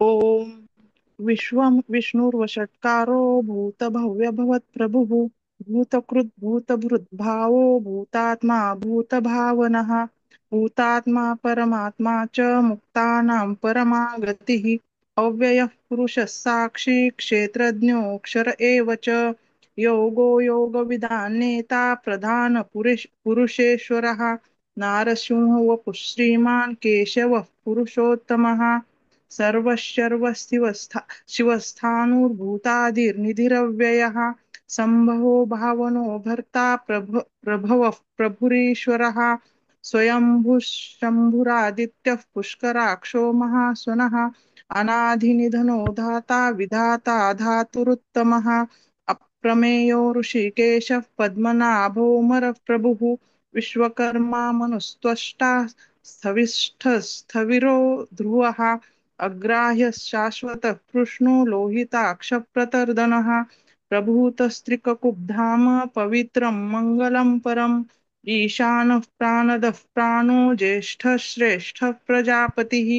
ओम विश्वं विष्णुर्वषट्कारो भूतभव्यभवत्प्रभुः भूतकृद्भूतभृद्भावो भूतात्मा भूतभावनः भूतात्मा परमात्मा च मुक्तानां परमा गतिः अव्ययः पुरुषः साक्षी क्षेत्रज्ञोऽक्षर एव च योगो योगविदान्नेता पुरुषेश्वरः नारसिंहो वपुः श्रीमान् केशवः पुरुषोत्तमः शिवस्थाणुर्भूतादिर्निधिरव्ययः सम्भवो भावनो भर्ता प्रभवः प्रभुरीश्वरः स्वयंभुः शम्भुरादित्यः पुष्कराक्षो महासुनः अनादिनिधनो धाता विधाता धातुरुत्तमः अप्रमेयो ऋषिकेशः पद्मनाभोऽमरः प्रभुः विश्वकर्मा मनुस्त्वष्टा स्थविरो ध्रुवः अग्राह्यः शाश्वतः कृष्णो लोहिताक्षप्रतर्दनः प्रभूतस्त्रिककुब्धाम पवित्रं मङ्गलं परम् ईशानः प्राणदः प्राणो ज्येष्ठः श्रेष्ठः प्रजापतिः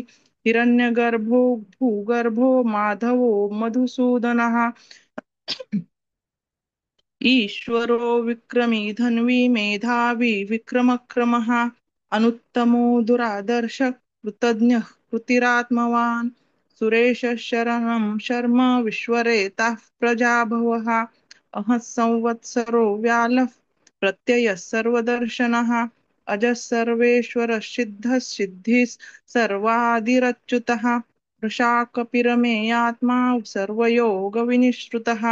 हिरण्यगर्भो भूगर्भो माधवो मधुसूदनः ईश्वरो विक्रमी धन्वी मेधावी विक्रमक्रमः अनुत्तमो दुरादर्शः कृतज्ञः कृतिरात्मवान् सुरेशः शरणं शर्म विश्वरेताः प्रजाभवः अहः संवत्सरो व्यालः प्रत्ययः सर्वदर्शनः अजः सर्वेश्वरः सिद्धः सिद्धिः सर्वादिरच्युतः वृषाकपिरमेयात्मा सर्वयोगविनिश्रुतः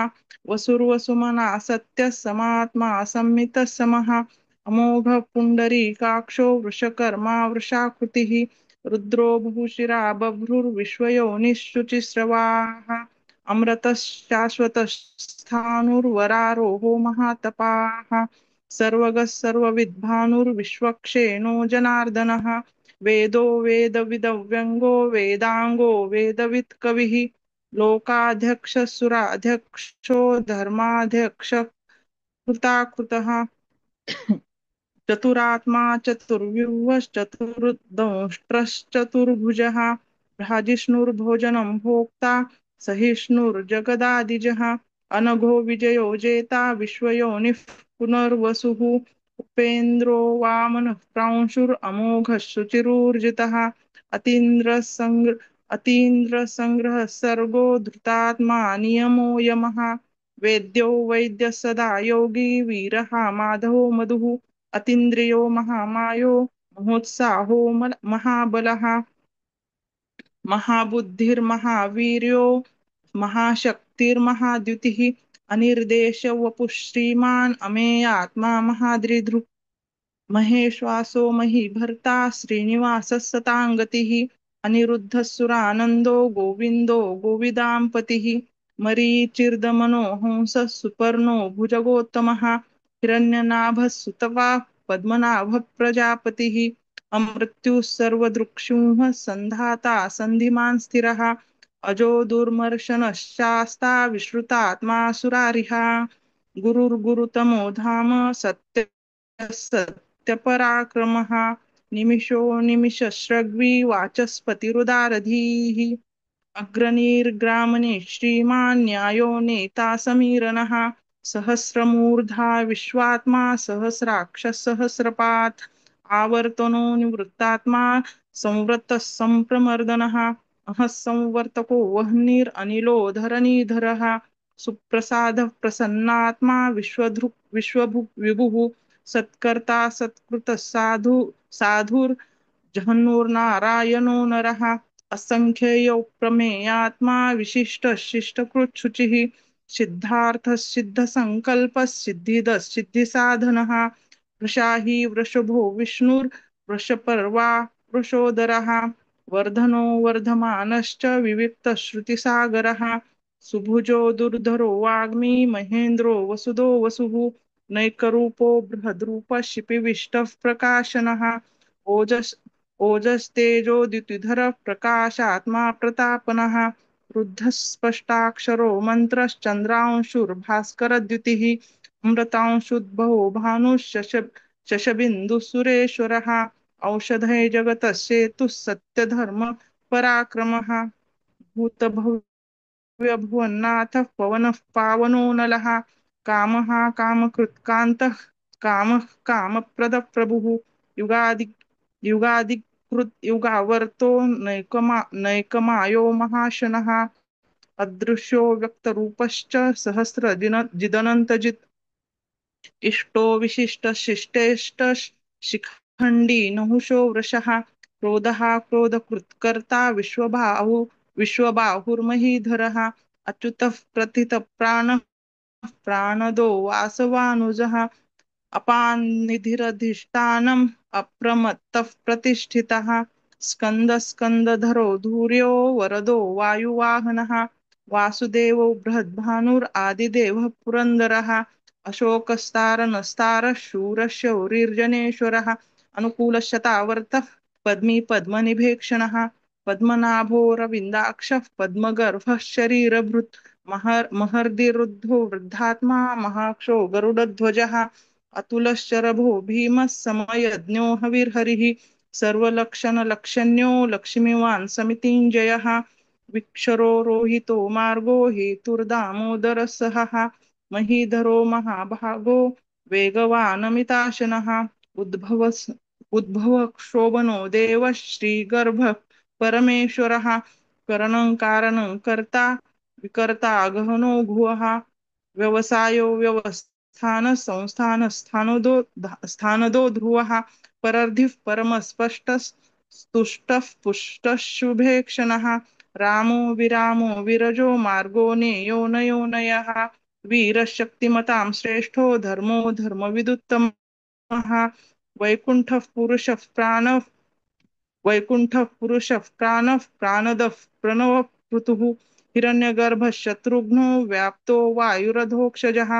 वसुर्वसुमना सत्यः समात्मा संमितः समः अमोघ पुण्डरीकाक्षो वृषकर्मा वृषाकृतिः रुद्रो बहुशिरा बभ्रुर्विश्वयोनिःशुचिस्रवाः अमृतश्शाश्वतस्थाणुर्वरारोहो महातपाः सर्वगः सर्वविद्भानुर्विश्वक्षेणो जनार्दनः वेदो वेदविदव्यङ्गो वेदाङ्गो वेदवित्कविः लोकाध्यक्षः धर्माध्यक्षः कृताकृतः चतुरात्मा चतुर्व्यूहश्चतुर्दंष्ट्रश्चतुर्भुजः भ्राजिष्णुर्भोजनं भोक्ता सहिष्णुर्जगदादिजः अनघो विजयो जेता विश्वयोनिः पुनर्वसुः उपेन्द्रो वामनः प्रांशुरमोघः शुचिरूर्जितः अतीन्द्रसङ्ग्रहः सर्गो धृतात्मा नियमो यमः वेद्यो वैद्यः सदा योगी वीरः माधवो मधुः अतीन्द्रियो महामायो महोत्साहो महाबलः महाबुद्धिर्महावीर्यो महाशक्तिर्महाद्युतिः अनिर्देश्य वपुः श्रीमान् अमेयात्मा महादृधृक् महेश्वासो महीभर्ता श्रीनिवासः सताङ्गतिः अनिरुद्धः गोविन्दो गोविदाम्पतिः मरीचिर्दमनो हंसः सुपर्णो भुजगोत्तमः हिरण्यनाभः सुतपाः पद्मनाभः प्रजापतिः अमृत्युः सर्वदृक्सिंहः सन्धाता सन्धिमान् स्थिरः अजो दुर्मर्शनशास्ता विश्रुतात्मा सुरारिः गुरुर्गुरुतमो धाम सत्यपराक्रमः निमिषो निमिषश्रग्वी वाचस्पतिरुदारधीः अग्रनीर्ग्रामणि श्रीमान् न्यायो नेता समीरणः सहस्रमूर्धा विश्वात्मा सहस्राक्षः सहस्रपात् आवर्तनो निवृत्तात्मा संवृत्तः सम्प्रमर्दनः अहः संवर्तको वह्निरनिलो धरणीधरः सुप्रसादः प्रसन्नात्मा विश्वधृक् विश्वभुक् विभुः सत्कर्ता सत्कृतः साधुर्जह्नुर्नारायणो नरः असंख्येयो प्रमेयात्मा विशिष्टः शिष्टकृच्छुचिः सिद्धार्थः सिद्धसङ्कल्पः सिद्धिदः सिद्धिसाधनः वृषाही वृषभो विष्णुर्वृषपर्वा वृषोदरः वर्धनो वर्धमानश्च विविक्तश्रुतिसागरः सुभुजो दुर्धरो वाग्मी महेन्द्रो वसुदो वसुः नैकरूपो बृहद्रूपः शिपिविष्टः प्रकाशनः ओजस् ओजस्तेजोद्युतिधरः प्रकाशात्मा प्रतापनः रुद्धः स्पष्टाक्षरो मन्त्रश्चन्द्रांशुर्भास्करद्युतिः अमृतांशुद्भवो भानुः शशबिन्दुः सुरेश्वरः औषधे जगतः सेतुः सत्यधर्म पराक्रमः भूतभव्यभुवन्नाथः पवनः पावनो नलः कामः कामकृत्कान्तः कामः कामप्रदप्रभुः युगादि युगादिकृत् युगावर्तो नैकमायो महाशनः अदृश्यो व्यक्तरूपश्च सहस्रजिदनन्तजित् इष्टो विशिष्टशिष्टेष्ट शिखण्डी नहुषो वृषः क्रोधः क्रोधकृत्कर्ता विश्वबाहुर्महीधरः अच्युतः प्रथितप्राणः प्राणदो वासवानुजः अपान्निधिरधिष्ठानम् अप्रमत्तः प्रतिष्ठितः स्कन्दस्कन्दधरो धूर्यो वरदो वायुवाहनः वासुदेवो बृहद्भानुरादिदेवः पुरन्दरः अशोकस्तारनस्तारः शूरः शौरिर्जनेश्वरः अनुकूलशतावर्तः पद्मी पद्मनिभेक्षणः पद्मनाभोरविन्दाक्षः पद्मगर्भः शरीरभृत् महर्दिरुद्धो वृद्धात्मा महाक्षो गरुडध्वजः अतुलश्चरभो भीमः समयज्ञो हविर्हरिः सर्वलक्षणलक्षण्यो लक्ष्मीवान् समितिञ्जयः विक्षरो रोहितो मार्गो हेतुर्दामोदरसहः महीधरो महाभागो वेगवानमिताशनः उद्भवक्षोभनो देवः श्रीगर्भः परमेश्वरः करणं कारणं कर्ता विकर्ता गहनो भुवः व्यवसायो व्यवस्थान संस्थान स्थानदो ध्रुवः परर्धिः परमस्पष्टस्तुष्टः पुष्टः शुभेक्षणः रामो विरामो विरजो मार्गो नेयो नयोनयः वीरशक्तिमतां श्रेष्ठो धर्मो धर्मविदुत्तमः वैकुण्ठः पुरुषः प्राणः वैकुण्ठः पुरुषः प्राणः प्राणदः प्रणवः पृथुः हिरण्यगर्भः शत्रुघ्नो व्याप्तो वायुरधोक्षजः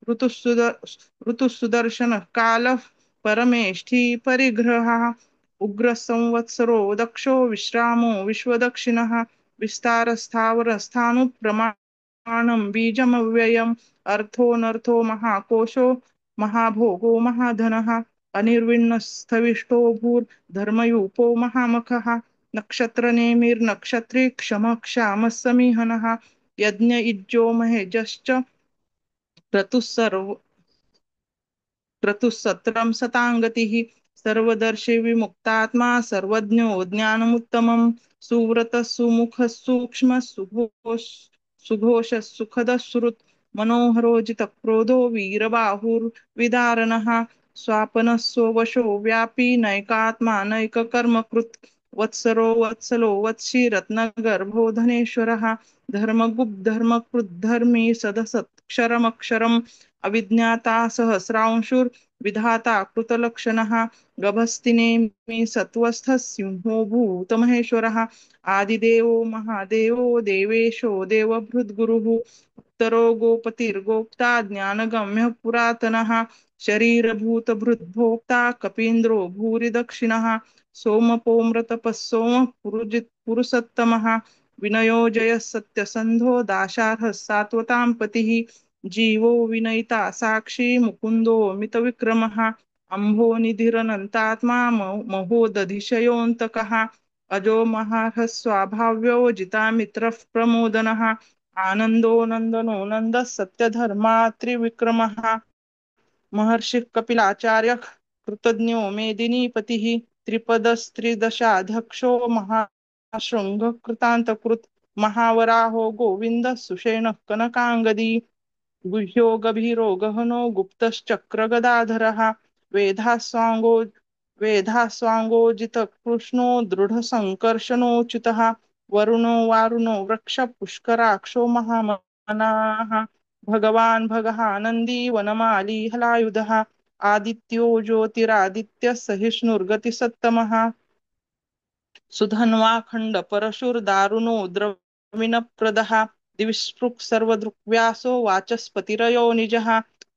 ऋतुः सुदर्शनः कालः परमेष्ठी परिग्रहः उग्रसंवत्सरो दक्षो विश्रामो विश्वदक्षिणः विस्तारस्थावरस्थाणुप्रमाणं बीजमव्ययम् अर्थोऽनर्थो महाकोशो महाभोगो महाधनः अनिर्विण्णस्थविष्टो धर्मयूपो महामखः नक्षत्रनेमिर्नक्षत्री क्षमः क्षामः समीहनः यज्ञ इज्जो महेजश्च क्रतुः क्रतुसत्रं सताङ्गतिः सर्वदर्शी विमुक्तात्मा सर्वज्ञो ज्ञानमुत्तमं सुव्रतः सुमुखः सूक्ष्मः सुघोषः सुखदः श्रुत् मनोहरो जितक्रोधो वीरबाहुर्विदारणः स्वापनः स्ववशो व्यापी नैकात्मा नैककर्मकृत् वत्सरो वत्सलो वत्सी रत्नगर्भो धनेश्वरः धर्मगुप्धर्मकृद्धर्मी सदसत्क्षरमक्षरम् अविज्ञाता सहस्रांशुर्विधाता कृतलक्षणः गभस्तिनेमि सत्त्वस्थः सिंहो भूतमहेश्वरः आदिदेवो महादेवो देवेशो देवभृद्गुरुः उत्तरो गोपतिर्गोप्ता ज्ञानगम्यः पुरातनः शरीरभूतभृद्भोक्ता कपीन्द्रो भूरि दक्षिणः सोमपोमृतपः सोमः पुरुषोत्तमः विनयो जयः सत्यसन्धो दाशार्हः सात्वतां पतिः जीवो विनयिता साक्षी मुकुन्दो मितविक्रमः अम्भो निधिरनन्तात्मा महोदधिशयोऽन्तकः अजो महार्हः स्वाभाव्यो जितामित्रः प्रमोदनः आनन्दो नन्दनो नन्दः सत्यधर्मा त्रिविक्रमः महर्षिः कपिलाचार्यः कृतज्ञो मेदिनीपतिः त्रिपदस्त्रिदशाध्यक्षो महाशृङ्गः कृतान्तकृत् महावराहो गोविन्दः सुषेणः कनकाङ्गदी गुह्यो गभीरो गहनो गुप्तश्चक्रगदाधरः वेधास्वाङ्गो वेधास्वाङ्गोजितकृष्णो दृढसङ्कर्षणोच्युतः वरुणो वारुणो वृक्षपुष्कराक्षो महामनाः भगवान् भगः नन्दी वनमाली हलायुधः आदित्यो ज्योतिरादित्यः सहिष्णुर्गतिसत्तमः सुधन्वाखण्डपरशुर्दारुणो द्रविणप्रदः दिविस्पृक् सर्वदृक्व्यासो वाचस्पतिरयो निजः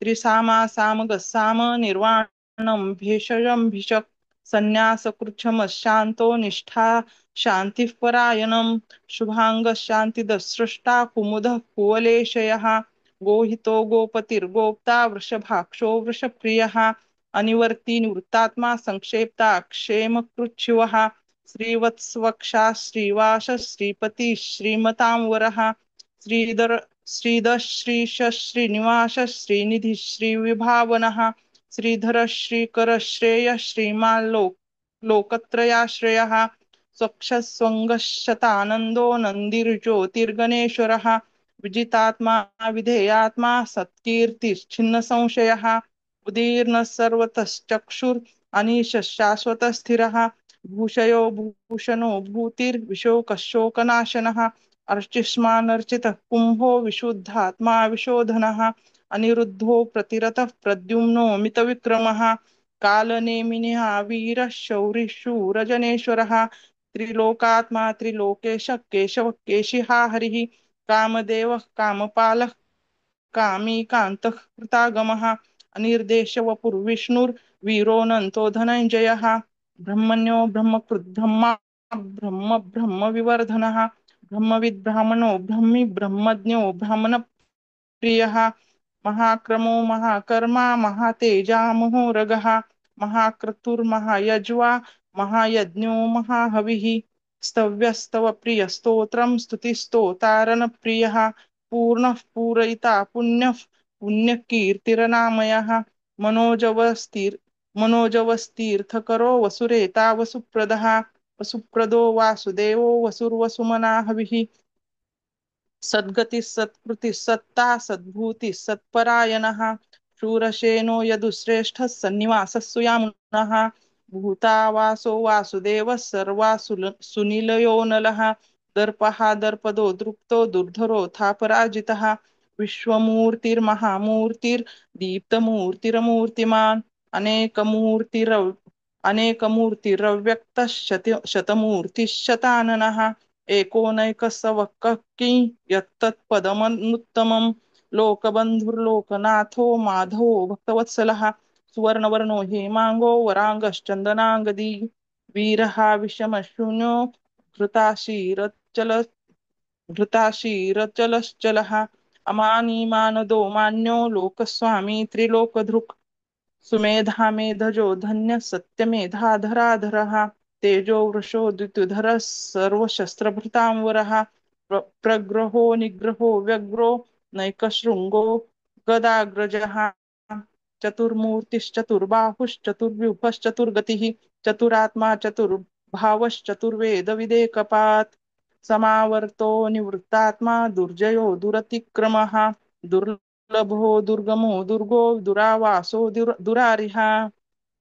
त्रिसामासामगः साम निर्वाणं भेषजं भिषक् सन्न्यासकृच्छमशान्तो निष्ठा शान्तिः परायणं शुभाङ्गः शान्तिदः सृष्टा कुमुदः कुवलेशयः गोहितो गोपतिर्गोप्ता वृषभाक्षो वृषप्रियः अनिवर्ती निवृत्तात्मा संक्षेप्ता क्षेमकृच्छिवः श्रीवत्सवक्षा श्रीवास श्रीपती श्रीमतां वरः श्रीधर श्रीधश्रीश श्रीनिवास श्रीनिधि श्रीविभावनः श्रीधर श्रीकर श्रेय श्रीमाल्लोक लोकत्रयाश्रयः स्वक्षस्वङ्गशतानन्दो नन्दिर्ज्योतिर्गणेश्वरः विजितात्मा विधेयात्मा सत्कीर्तिश्छिन्न संशयः उदीर्न सर्वतश्चक्षुर् अनीश शाश्वत स्थिरः भूषयो भूषणो भूतिर्विशोकशोकनाशनः अर्चिष्मानर्चितः कुम्भो विशुद्धात्मा विशोधनः अनिरुद्धो प्रतिरतः प्रद्युम्नो मितविक्रमः कालनेमिनः वीरः शौरिः शूरजनेश्वरः त्रिलोकात्मा त्रिलोकेश केशव केशिहा हरिः कामदेवः कामपालः कामी कान्तः कृतागमः अनिर्देशवपुर्विष्णुर्वीरोऽनन्तो धनञ्जयः ब्रह्मण्यो ब्रह्मकृद् ब्रह्मा ब्रह्म ब्रह्मविवर्धनः ब्रह्मविद्ब्राह्मणो ब्रह्मी ब्रह्मज्ञो ब्राह्मणप्रियः महाक्रमो महाकर्मा महातेजा महोरगः महाक्रतुर्महायज्वा महायज्ञो महाहविः स्तव्यस्तव प्रियस्तोत्रं स्तुतिस्तोतारणप्रियः पूर्णः पूरयिता पुण्यः पुण्यकीर्तिरनामयः मनोजवस्तीर्थकरो वसुरेता वसुप्रदः वसुप्रदो वासुदेवो वसुर्वसुमनाहविः सद्गतिः सत्कृतिः सत्ता सद्भूतिः सत्परायणः शूरसेनो यदुश्रेष्ठः सन्निवासः सुयामुनः भूतावासो वासुदेवः सुनिलयो नलः दर्पः दर्पदो दृप्तो दुर्धरोऽथापराजितः विश्वमूर्तिर्महामूर्तिर्दीप्तमूर्तिरमूर्तिमान् अनेकमूर्तिरव्यक्तः शतमूर्तिः एकोनैकसवक्कः किं यत्तत्पदमनुत्तमम् लोकबन्धुर्लोकनाथो माधवो भक्तवत्सलः सुवर्णवर्णो हेमाङ्गो वराङ्गश्चन्दनाङ्गदी वीरः विषमशून्यो घृताशीरचल घृताशीरचलश्चलः अमानीमानदो मान्यो लोकस्वामी त्रिलोकधृक् सुमेधा मेधजो धन्य सत्यमेधाधराधरः तेजो वृषो द्युतिधरः सर्वशस्त्रभृतांवरः प्रग्रहो निग्रहो व्यग्रो नैकशृङ्गो गदाग्रजः चतुर्मूर्तिश्चतुर्बाहुश्चतुर्व्यूहश्चतुर्गतिः चतुरात्मा चतुर्भावश्चतुर्वेदविदेकपात् समावर्तो निवृत्तात्मा दुर्जयो दुरतिक्रमः दुर्लभो दुर्गमो दुर्गो दुरावासो दुरारिः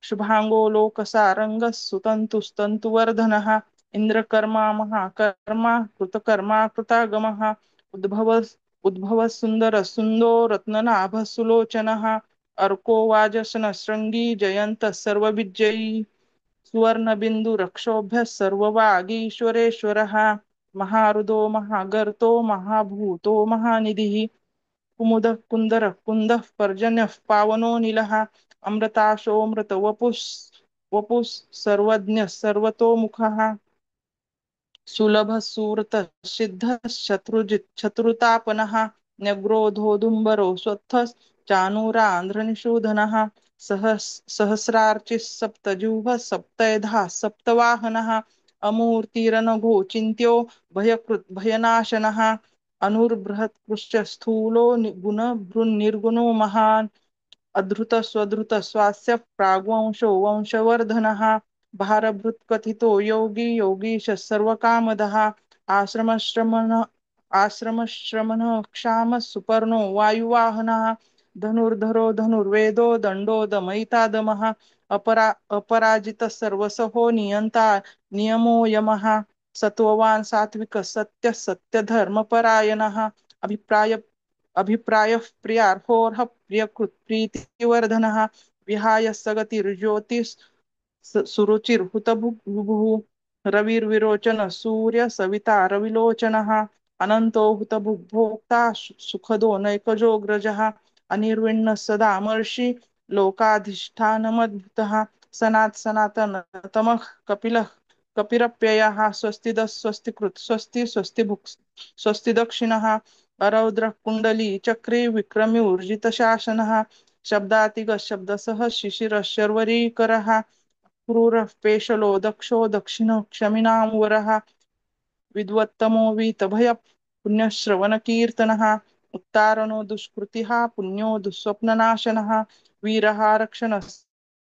शुभांगो लोकसारंगः सुतन्तुस्तन्तुवर्धनः इन्द्रकर्मा महाकर्मा कृतकर्मा कृतागमः उद्भव सुन्दर सुन्दो रत्ननाभ सुलोचनः अर्को वाजसन शृंगी जयन्तः सर्वविजयी सुवर्णबिंदु रक्षोभ्यः सर्ववागीश्वरेश्वरः महारुदो महागर्तो महाभूतो महानिधिः कुमुदः कुन्दरः कुन्दः पर्जन्यः पावनो नीलः अमृताशोऽमृत वपुः सर्वज्ञः सर्वतोमुखः सुलभः सुरतः सिद्धः शत्रुजित् शत्रुतापनः न्यग्रोधोदुम्बरो स्वत्थः चाणूरान्ध्रनिषूदनः सहस्रार्चिः सप्तजिह्वः सप्तैधा सप्तवाहनः अमूर्तिरनघो चिन्त्यो भयकृत् भयनाशनः अनुर्बृहत्कृश्च स्थूलो गुणभृन्निर्गुणो महान् अधृत स्वधृत स्वास्य प्राग्वंशो वंशवर्धनः भारभृत्कथितो योगी योगीश सर्वकामदः आश्रमश्रमणः क्षाम सुपर्णो वायुवाहनः धनुर्धरो धनुर्वेदो दण्डो दमयितादमः अपराजितः सर्वसहो नियन्ता नियमो यमः सत्ववान् सात्विक सत्य सत्यधर्मपरायणः अभिप्रायः प्रियार्होर्ह प्रियकृत् प्रीतिवर्धनः विहाय सगतिर्ज्योतिः सुरुचिर्हुतभुग्भुः रविर्विरोचन सूर्य सविता रविलोचनः अनन्तो हुतभुग्भोक्ता सुखदो नैकजोऽग्रजः अनिर्विण्णः सदामर्षि लोकाधिष्ठानमद्भुतः सनातनतमः कपिलः कपिरप्ययः स्वस्तिदः स्वस्तिकृत् स्वस्ति स्वस्तिभुक् स्वस्ति दक्षिणः अरौद्रः कुण्डली चक्रे विक्रमी ऊर्जितशासनः शब्दातिगः शब्दसः शिशिरः शर्वरीकरः क्रूरः पेशलो दक्षो दक्षिणः क्षमिनां वरः विद्वत्तमो वीतभय पुण्यश्रवणकीर्तनः उत्तारणो दुष्कृतिः पुण्यो दुःस्वप्ननाशनः वीरः रक्षणः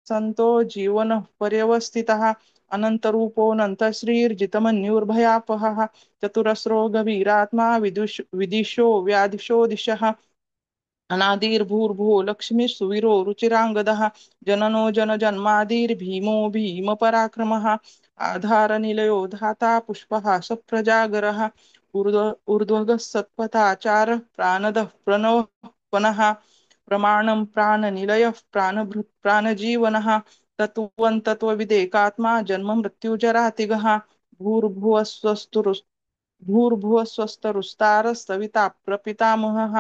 सन्तो जीवनः पर्यवस्थितः अनन्तरूपोऽनन्तश्रीर्जितमन्युर्भयापहः चतुरस्रो गभीरात्मा विदिशो व्याधिशो दिशः अनादिर्भूर्भुवो लक्ष्मी सुवीरो रुचिराङ्गदः जननो जनजन्मादिर्भीमो भीमपराक्रमः आधारनिलयो धाता पुष्पः सप्रजागरः ऊर्ध्वगः सत्पथाचारः प्राणदः प्रणवः पुनः प्रमाणं प्राणनिलयः प्राणभृत् प्राणजीवनः तत्त्वविदेकात्मा जन्म मृत्युजरातिगः भूर्भुवस्वस्तरुस्तारस्तविता प्रपितामहः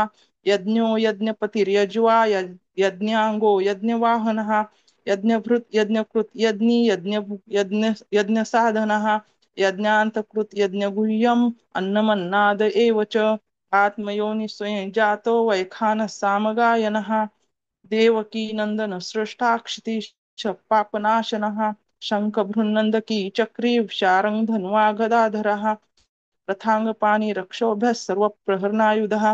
यज्ञो यज्ञपतिर्यजुआ यज्ञाङ्गो यज्ञवाहनः यज्ञभृत् यज्ञकृत् यज्ञी यज्ञसाधनः यज्ञान्तकृत् यज्ञगुह्यम् अन्नमन्नाद एव च आत्मयोनि स्वयं जातो वैखानः सामगायनः देवकी नन्दन सृष्टाक्षितिः पापनाशनः शङ्खभृन्नन्दकी चक्री शारङ्ग धन्वा गदाधरः रथांगपाणि रक्षोभ्यः सर्वप्रहरणायुधः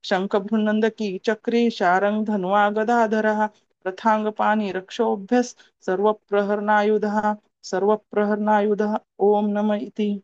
शङ्खभृन्नन्दकी चक्री शारङ्ग धन्वा गदाधरः रथांगपाणि रक्षोभ्यः सर्वप्रहरणायुधः ॐ नम इति